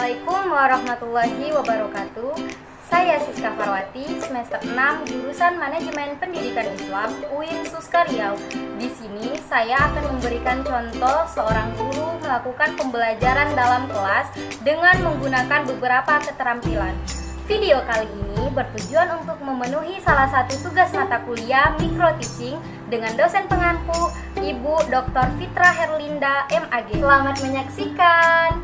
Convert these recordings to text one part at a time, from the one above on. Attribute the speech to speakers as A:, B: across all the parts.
A: Assalamualaikum warahmatullahi wabarakatuh. Saya Siska Farwati, semester 6, jurusan Manajemen Pendidikan Islam, UIN Suska Riau. Di sini saya akan memberikan contoh seorang guru melakukan pembelajaran dalam kelas dengan menggunakan beberapa keterampilan. Video kali ini bertujuan untuk memenuhi salah satu tugas mata kuliah Micro Teaching dengan dosen pengampu Ibu Dr. Fitra Herlinda, MAG. Selamat menyaksikan.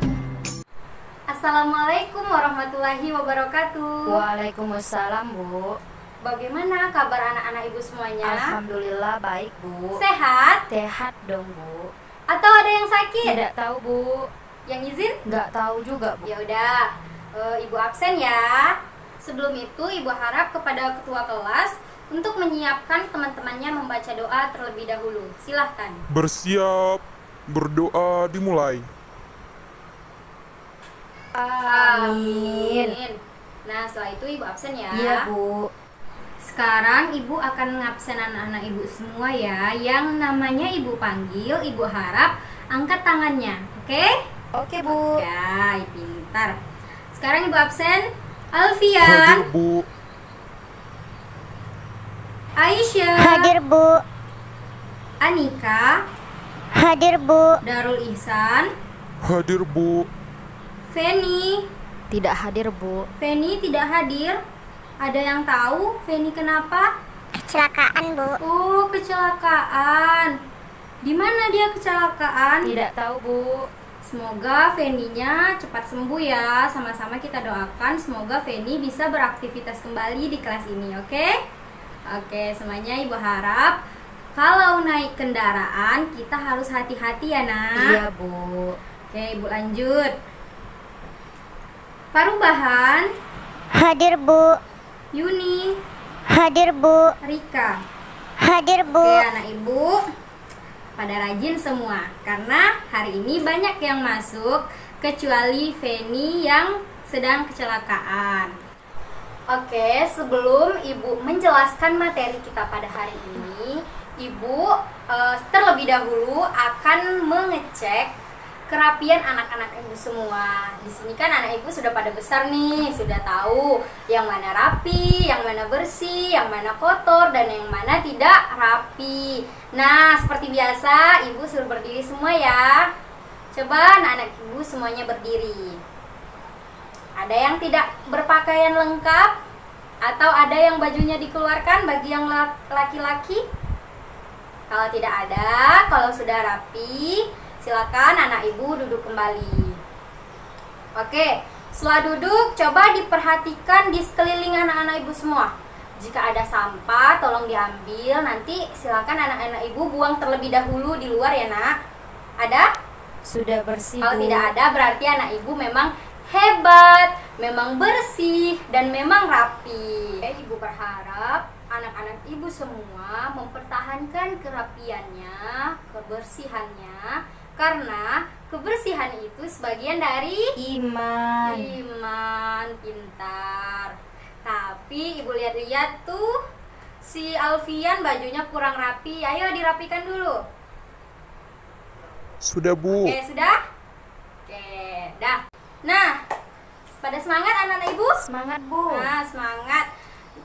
A: Assalamualaikum warahmatullahi wabarakatuh.
B: Waalaikumsalam, Bu.
A: Bagaimana kabar anak-anak ibu semuanya?
B: Alhamdulillah baik, Bu.
A: Sehat?
B: Sehat dong, Bu.
A: Atau ada yang sakit?
B: Tidak tahu, Bu.
A: Yang izin?
B: Nggak tahu juga, Bu.
A: Ya udah, ibu absen ya. Sebelum itu ibu harap kepada ketua kelas untuk menyiapkan teman-temannya membaca doa terlebih dahulu. Silahkan.
C: Bersiap, berdoa dimulai.
B: Amin.
A: Nah, setelah itu ibu absen ya.
B: Iya, Bu.
A: Sekarang ibu akan mengabsen anak-anak ibu semua ya. Yang namanya ibu panggil, ibu harap angkat tangannya. Oke?
B: Oke, Bu.
A: Ya, pintar. Sekarang ibu absen
C: Hadir,
A: Alfian,
C: Bu.
A: Aisyah,
D: Hadir, Bu.
A: Anika,
D: Hadir, Bu.
A: Darul Ihsan,
C: Hadir, Bu.
A: Feni.
B: Tidak hadir, Bu.
A: Feni tidak hadir. Ada yang tahu Feni kenapa?
D: Kecelakaan, Bu.
A: Oh, kecelakaan. Di mana dia kecelakaan?
B: Tidak tahu, Bu.
A: Semoga Feninya cepat sembuh ya. Sama-sama kita doakan semoga Feni bisa beraktivitas kembali di kelas ini, oke? Oke, semuanya ibu harap kalau naik kendaraan kita harus hati-hati ya, Nak.
B: Iya, Bu.
A: Oke, ibu lanjut. Parubahan,
D: Hadir, Bu.
A: Yuni,
D: Hadir, Bu.
A: Rika.
D: Hadir, Bu.
A: Oke, anak ibu pada rajin semua karena hari ini banyak yang masuk kecuali Feni yang sedang kecelakaan. Oke, sebelum ibu menjelaskan materi kita pada hari ini, ibu terlebih dahulu akan mengecek kerapian anak-anak ibu semua. Di sini kan anak ibu sudah pada besar nih, sudah tahu yang mana rapi, yang mana bersih, yang mana kotor, dan yang mana tidak rapi. Nah, seperti biasa, ibu suruh berdiri semua ya. Coba anak-anak ibu semuanya berdiri. Ada yang tidak berpakaian lengkap? Atau ada yang bajunya dikeluarkan bagi yang laki-laki? Kalau tidak ada, kalau sudah rapi, silakan anak ibu duduk kembali. Oke, setelah duduk, coba diperhatikan di sekeliling anak-anak ibu semua. Jika ada sampah, tolong diambil. Nanti silakan anak-anak ibu buang terlebih dahulu di luar ya, Nak. Ada?
B: Sudah bersih,
A: Kalau
B: Bu.
A: tidak ada, berarti anak ibu memang hebat, memang bersih, dan memang rapi. Ibu berharap anak-anak ibu semua mempertahankan kerapiannya, kebersihannya, karena kebersihan itu sebagian dari
B: Iman.
A: pintar. Tapi ibu lihat-lihat tuh si Alfian bajunya kurang rapi. Ayo dirapikan dulu.
C: Sudah, Bu.
A: Oke, sudah? Oke, dah. Nah, pada semangat anak-anak ibu?
B: Semangat, Bu.
A: Nah, semangat.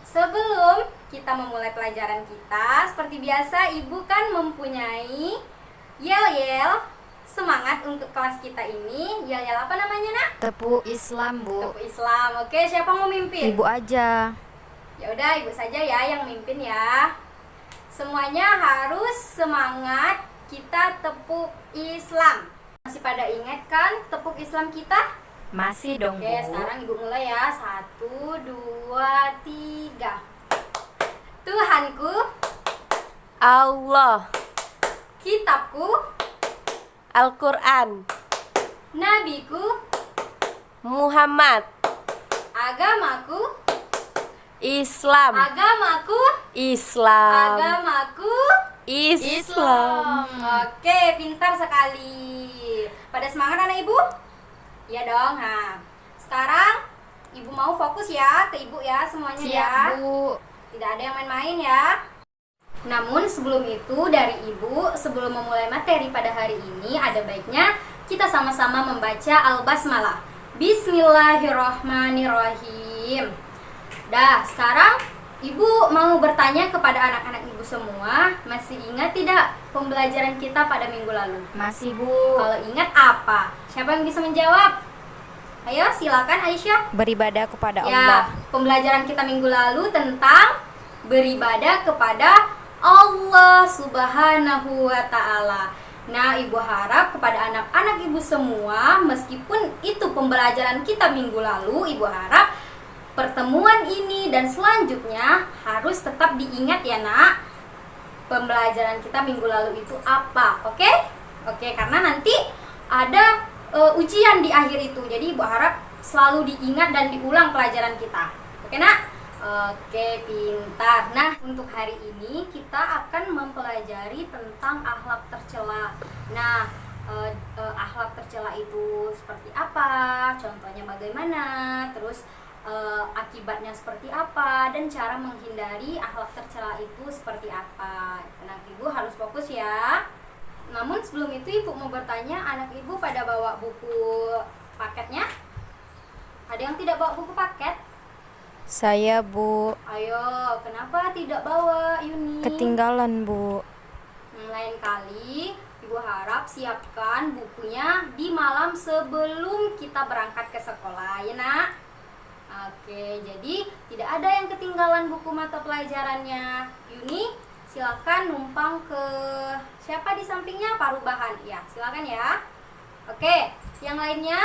A: Sebelum kita memulai pelajaran kita, seperti biasa ibu kan mempunyai yel-yel semangat untuk kelas kita ini. Yel-yel apa namanya, Nak?
B: Tepuk Islam, Bu.
A: Tepuk Islam. Oke, siapa mau mimpin?
B: Ibu aja.
A: Ya udah, ibu saja ya yang mimpin ya. Semuanya harus semangat kita tepuk Islam. Masih pada ingat kan tepuk Islam kita?
B: Masih dong,
A: Oke,
B: Bu.
A: sekarang ibu mulai ya. 1, 2, 3. Tuhanku,
E: Allah,
A: kitabku,
E: Al-Quran,
A: nabiku,
E: Muhammad,
A: agamaku,
E: Islam,
A: agamaku,
E: Islam,
A: agamaku,
E: Islam.
A: Oke, pintar sekali. Pada semangat anak ibu? Iya dong. Nah, sekarang ibu mau fokus ya ke ibu ya semuanya ya.
B: Siap, Bu.
A: Tidak ada yang main-main ya. Namun sebelum itu dari ibu, sebelum memulai materi pada hari ini, ada baiknya kita sama-sama membaca Al-Basmalah. Bismillahirrahmanirrahim. Dah, sekarang Ibu mau bertanya kepada anak-anak Ibu semua, masih ingat tidak pembelajaran kita pada minggu lalu?
B: Masih, Bu.
A: Kalau ingat apa? Siapa yang bisa menjawab? Ayo, silakan Aisyah.
B: Beribadah kepada
A: Ya,
B: Allah.
A: pembelajaran kita minggu lalu tentang beribadah kepada Allah Subhanahu wa Ta'ala. Nah, Ibu harap kepada anak-anak Ibu semua, meskipun itu pembelajaran kita minggu lalu, Ibu harap pertemuan ini dan selanjutnya harus tetap diingat ya, Nak. Pembelajaran kita minggu lalu itu apa? Oke? Oke, karena nanti ada ujian di akhir itu. Jadi Ibu harap selalu diingat dan diulang pelajaran kita. Oke, Nak? Oke, pintar. Nah, untuk hari ini kita akan mempelajari tentang akhlak tercela. Nah, akhlak tercela itu seperti apa? Contohnya bagaimana? Terus akibatnya seperti apa? Dan cara menghindari akhlak tercela itu seperti apa? Nah, Ibu harus fokus ya. Namun sebelum itu Ibu mau bertanya, anak Ibu pada bawa buku paketnya? Ada yang tidak bawa buku paket?
B: Saya, Bu.
A: Ayo, kenapa tidak bawa, Yuni?
B: Ketinggalan, Bu.
A: Lain kali, Ibu harap siapkan bukunya di malam sebelum kita berangkat ke sekolah, ya, Nak? Oke, jadi tidak ada yang ketinggalan buku mata pelajarannya. Yuni, silakan numpang ke siapa di sampingnya? Parubahan. Ya, silakan ya. Oke, yang lainnya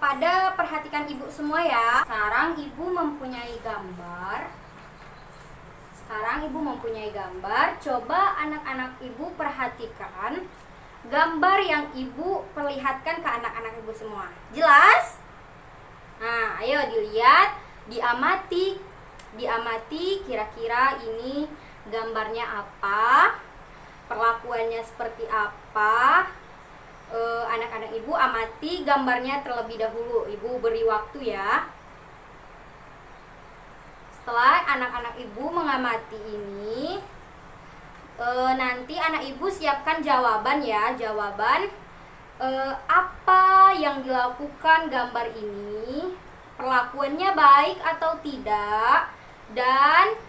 A: pada perhatikan Ibu semua ya. Sekarang Ibu mempunyai gambar. Coba anak-anak Ibu perhatikan gambar yang Ibu perlihatkan ke anak-anak Ibu semua. Jelas? Nah, ayo dilihat, diamati kira-kira ini gambarnya apa, perlakuannya seperti apa. Anak-anak Ibu amati gambarnya terlebih dahulu. Ibu beri waktu ya. Setelah anak-anak Ibu mengamati ini, nanti anak Ibu siapkan jawaban ya. Jawaban apa yang dilakukan gambar ini, perlakuannya baik atau tidak, dan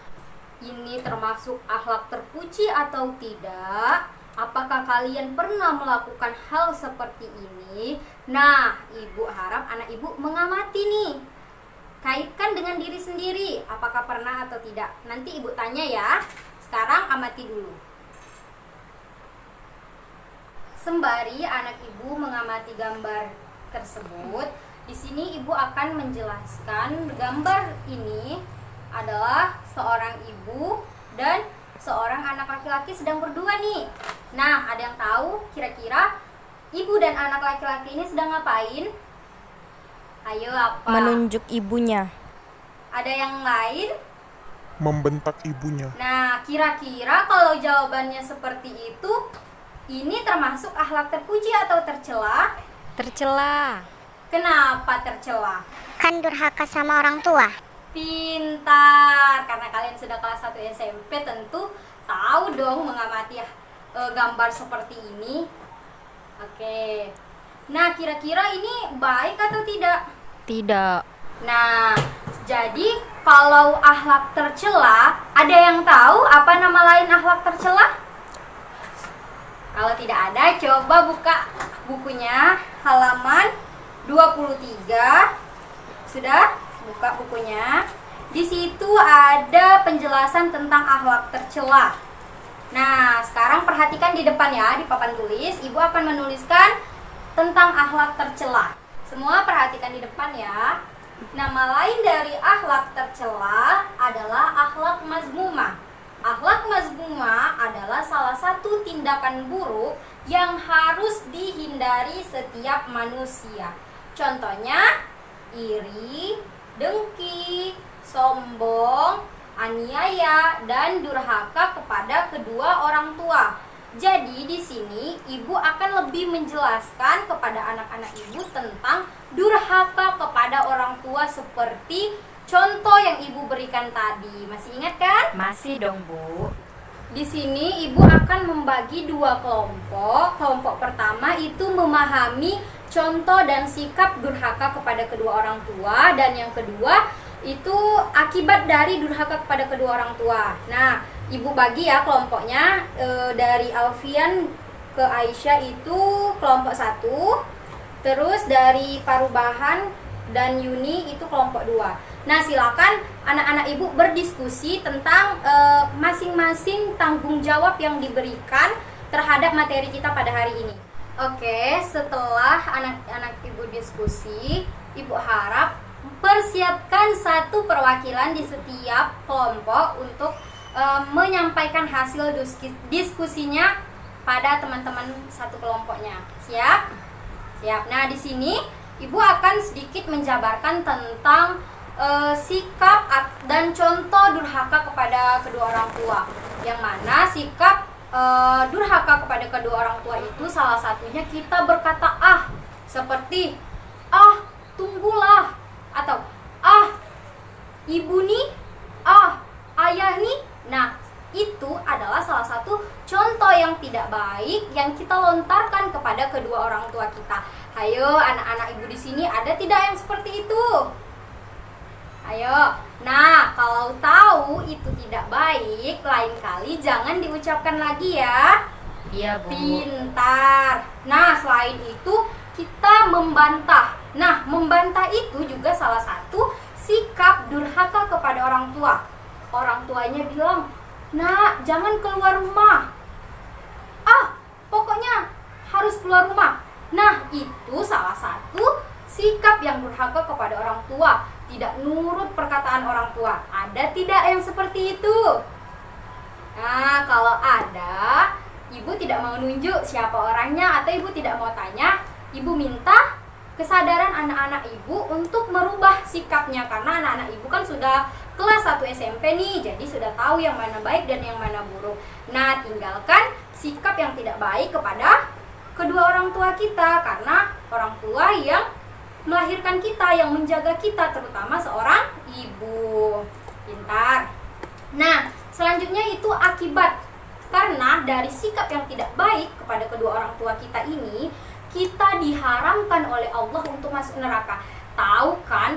A: ini termasuk akhlak terpuji atau tidak. Apakah kalian pernah melakukan hal seperti ini? Nah, Ibu harap anak Ibu mengamati nih. Kaitkan dengan diri sendiri, apakah pernah atau tidak. Nanti Ibu tanya ya. Sekarang amati dulu. Sembari anak Ibu mengamati gambar tersebut, di sini Ibu akan menjelaskan gambar ini adalah seorang ibu dan seorang anak laki-laki sedang berdua nih. Nah, ada yang tahu kira-kira ibu dan anak laki-laki ini sedang ngapain? Ayo, apa?
B: Menunjuk ibunya.
A: Ada yang lain?
C: Membentak ibunya.
A: Nah, kira-kira kalau jawabannya seperti itu, ini termasuk akhlak terpuji atau tercela?
B: Tercela.
A: Kenapa tercela?
D: Kan durhaka sama orang tua.
A: Pintar, karena kalian sudah kelas 1 SMP tentu tahu dong mengamati gambar seperti ini. Oke. Nah, kira-kira ini baik atau tidak?
B: Tidak.
A: Nah, jadi kalau akhlak tercela, ada yang tahu apa nama lain akhlak tercela? Kalau tidak ada, coba buka bukunya halaman 23. Sudah? Buka bukunya. Di situ ada penjelasan tentang akhlak tercela. Nah, sekarang perhatikan di depan ya, di papan tulis. Ibu akan menuliskan tentang akhlak tercela. Semua perhatikan di depan ya. Nama lain dari akhlak tercela adalah akhlak mazmumah. Akhlak mazmumah adalah salah satu tindakan buruk yang harus dihindari setiap manusia. Contohnya, iri, dengki, sombong, aniaya, dan durhaka kepada kedua orang tua. Jadi di sini ibu akan lebih menjelaskan kepada anak-anak ibu tentang durhaka kepada orang tua seperti contoh yang ibu berikan tadi. Masih ingat kan?
B: Masih dong, Bu.
A: Di sini ibu akan membagi dua kelompok. Kelompok pertama itu memahami contoh dan sikap durhaka kepada kedua orang tua, dan yang kedua itu akibat dari durhaka kepada kedua orang tua. Nah, Ibu bagi ya kelompoknya, dari Alfian ke Aisyah itu kelompok 1, terus dari Parubahan dan Yuni itu kelompok 2. Nah, silakan anak-anak Ibu berdiskusi tentang masing-masing tanggung jawab yang diberikan terhadap materi kita pada hari ini. Oke, setelah anak-anak Ibu diskusi, Ibu harap persiapkan satu perwakilan di setiap kelompok untuk menyampaikan hasil diskusinya pada teman-teman satu kelompoknya. Siap? Siap. Nah, di sini Ibu akan sedikit menjabarkan tentang sikap dan contoh durhaka kepada kedua orang tua. Yang mana sikap durhaka kepada kedua orang tua itu salah satunya kita berkata ah, seperti ah, tunggulah, atau ah, ibu nih, ah, ayah nih. Nah, itu adalah salah satu contoh yang tidak baik yang kita lontarkan kepada kedua orang tua kita. Ayo anak-anak Ibu di sini, ada tidak yang seperti itu? Ayo. Nah, kalau tahu itu tidak baik, lain kali jangan diucapkan lagi ya.
B: Iya, Bu.
A: Pintar. Nah, selain itu kita membantah. Nah, membantah itu juga salah satu sikap durhaka kepada orang tua. Orang tuanya bilang, "Nak, jangan keluar rumah." Ah, pokoknya harus keluar rumah. Nah, itu salah satu sikap yang durhaka kepada orang tua. Tidak nurut perkataan orang tua. Ada tidak yang seperti itu? Nah, kalau ada, Ibu tidak mau nunjuk siapa orangnya, atau Ibu tidak mau tanya, Ibu minta kesadaran anak-anak Ibu untuk merubah sikapnya. Karena anak-anak Ibu kan sudah kelas 1 SMP nih, jadi sudah tahu yang mana baik dan yang mana buruk. Nah, tinggalkan sikap yang tidak baik kepada kedua orang tua kita, karena orang tua yang melahirkan kita, yang menjaga kita, terutama seorang ibu. Pintar. Nah, selanjutnya itu akibat. Karena dari sikap yang tidak baik kepada kedua orang tua kita ini, kita diharamkan oleh Allah untuk masuk neraka. Tahu kan?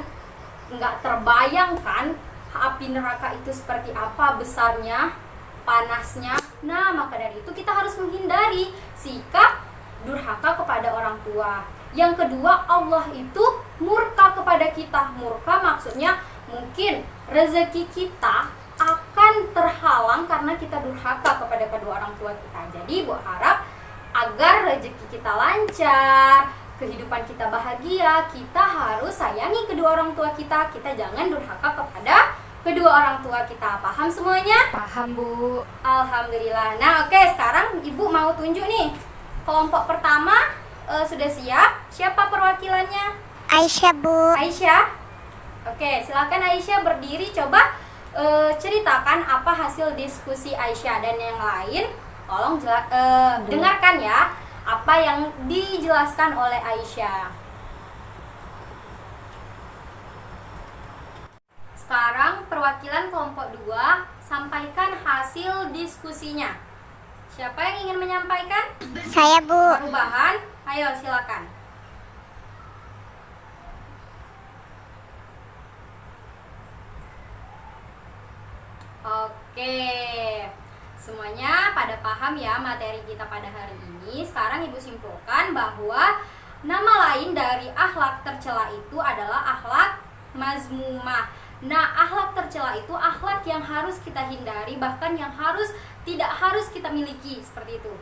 A: Nggak terbayangkan api neraka itu seperti apa besarnya, panasnya. Nah, maka dari itu kita harus menghindari sikap durhaka kepada orang tua. Yang kedua, Allah itu murka kepada kita. Murka maksudnya mungkin rezeki kita akan terhalang karena kita durhaka kepada kedua orang tua kita. Jadi Ibu harap agar rezeki kita lancar, kehidupan kita bahagia, kita harus sayangi kedua orang tua kita. Kita jangan durhaka kepada kedua orang tua kita. Paham semuanya?
B: Paham, Bu.
A: Alhamdulillah. Nah, oke, sekarang Ibu mau tunjuk nih. Kelompok pertama sudah siap. Siapa perwakilannya?
D: Aisyah, Bu.
A: Aisyah. Oke, silakan Aisyah berdiri. Coba ceritakan apa hasil diskusi Aisyah, dan yang lain tolong dengarkan ya apa yang dijelaskan oleh Aisyah. Sekarang perwakilan kelompok 2 sampaikan hasil diskusinya. Siapa yang ingin menyampaikan?
D: Saya, Bu.
A: Perubahan, ayo silakan. Oke, semuanya pada paham ya materi kita pada hari ini. Sekarang Ibu simpulkan bahwa nama lain dari akhlak tercela itu adalah akhlak mazmumah. Nah, akhlak tercela itu akhlak yang harus kita hindari, bahkan yang tidak harus kita miliki, seperti itu.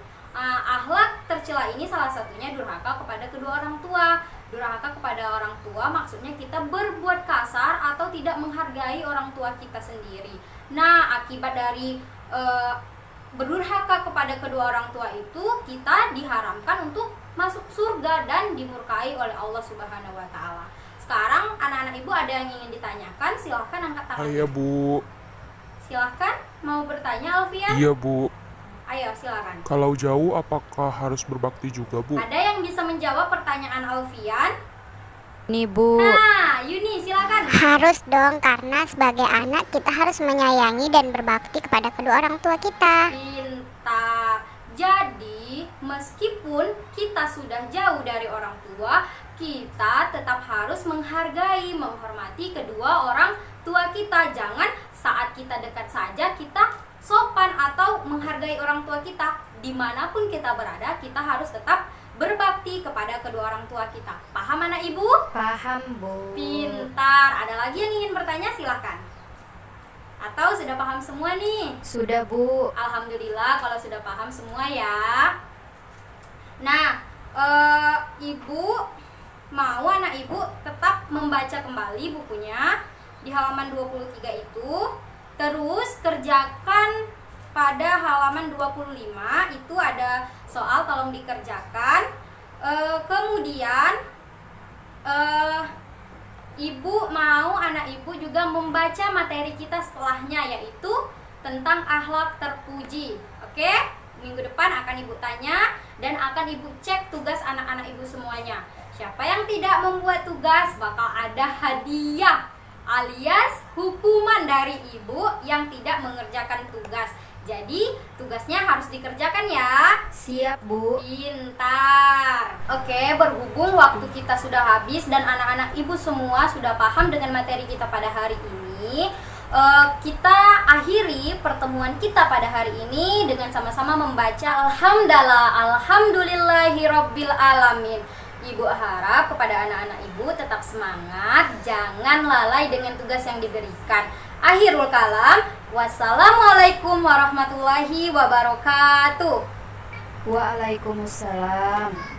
A: Akhlak tercela ini salah satunya durhaka kepada kedua orang tua. Durhaka kepada orang tua maksudnya kita berbuat kasar atau tidak menghargai orang tua kita sendiri. Nah, akibat dari berdurhaka kepada kedua orang tua itu, kita diharamkan untuk masuk surga dan dimurkai oleh Allah Subhanahu wa taala. Sekarang anak-anak Ibu ada yang ingin ditanyakan, silahkan angkat tangan.
C: Iya, Bu.
A: Silahkan, mau bertanya Alfian?
C: Iya, Bu.
A: Ayo silakan.
C: Kalau jauh apakah harus berbakti juga, Bu?
A: Ada yang bisa menjawab pertanyaan Alfian?
B: Nih, Bu.
A: Nah, Yuni silakan.
D: Harus dong, karena sebagai anak kita harus menyayangi dan berbakti kepada kedua orang tua kita.
A: Pintar. Jadi meskipun kita sudah jauh dari orang tua, kita tetap harus menghargai, menghormati kedua orang tua kita. Jangan saat kita dekat saja kita sopan atau menghargai orang tua kita. Dimanapun kita berada, kita harus tetap berbakti kepada kedua orang tua kita. Paham anak ibu?
B: Paham, Bu.
A: Pintar. Ada lagi yang ingin bertanya? Silahkan. Atau sudah paham semua nih?
B: Sudah, Bu.
A: Alhamdulillah kalau sudah paham semua ya. Nah, ibu mau anak ibu tetap membaca kembali bukunya di halaman 23 itu. Terus kerjakan pada halaman 25 itu ada soal, tolong dikerjakan. Kemudian ibu mau anak ibu juga membaca materi kita setelahnya, yaitu tentang akhlak terpuji. Oke? Minggu depan akan ibu tanya dan akan ibu cek tugas anak-anak ibu semuanya. Siapa yang tidak membuat tugas bakal ada hadiah alias hukuman dari ibu yang tidak mengerjakan tugas. Jadi tugasnya harus dikerjakan ya.
B: Siap, Bu.
A: Pintar. Oke, berhubung waktu kita sudah habis dan anak-anak ibu semua sudah paham dengan materi kita pada hari ini, kita akhiri pertemuan kita pada hari ini dengan sama-sama membaca Alhamdulillahirabbil alamin. Ibu harap kepada anak-anak ibu tetap semangat, jangan lalai dengan tugas yang diberikan. Akhirul kalam, wassalamualaikum warahmatullahi wabarakatuh.
B: Waalaikumsalam.